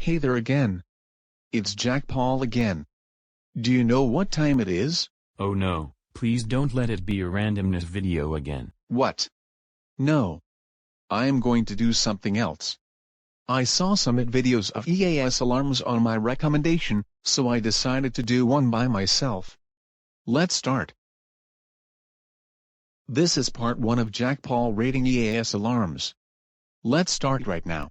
Hey there again. It's Jack Paul again. Do you know what time it is? Oh no, please don't let it be a randomness video again. What? No. I am going to do something else. I saw some videos of EAS alarms on my recommendation, so I decided to do one by myself. Let's start. This is part 1 of Jack Paul rating EAS alarms. Let's start right now.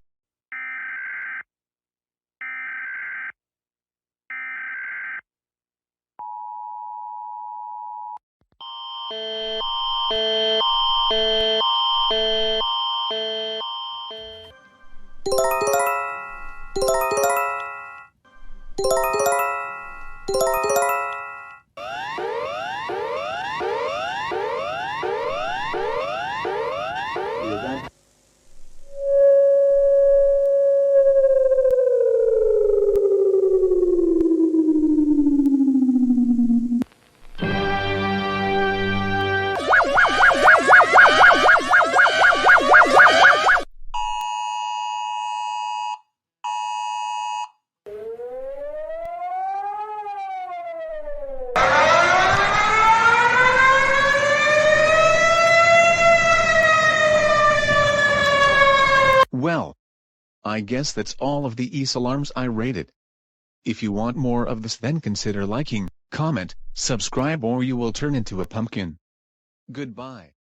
Well, I guess that's all of the EAS alarms I rated. If you want more of this, then consider liking, comment, subscribe, or you will turn into a pumpkin. Goodbye.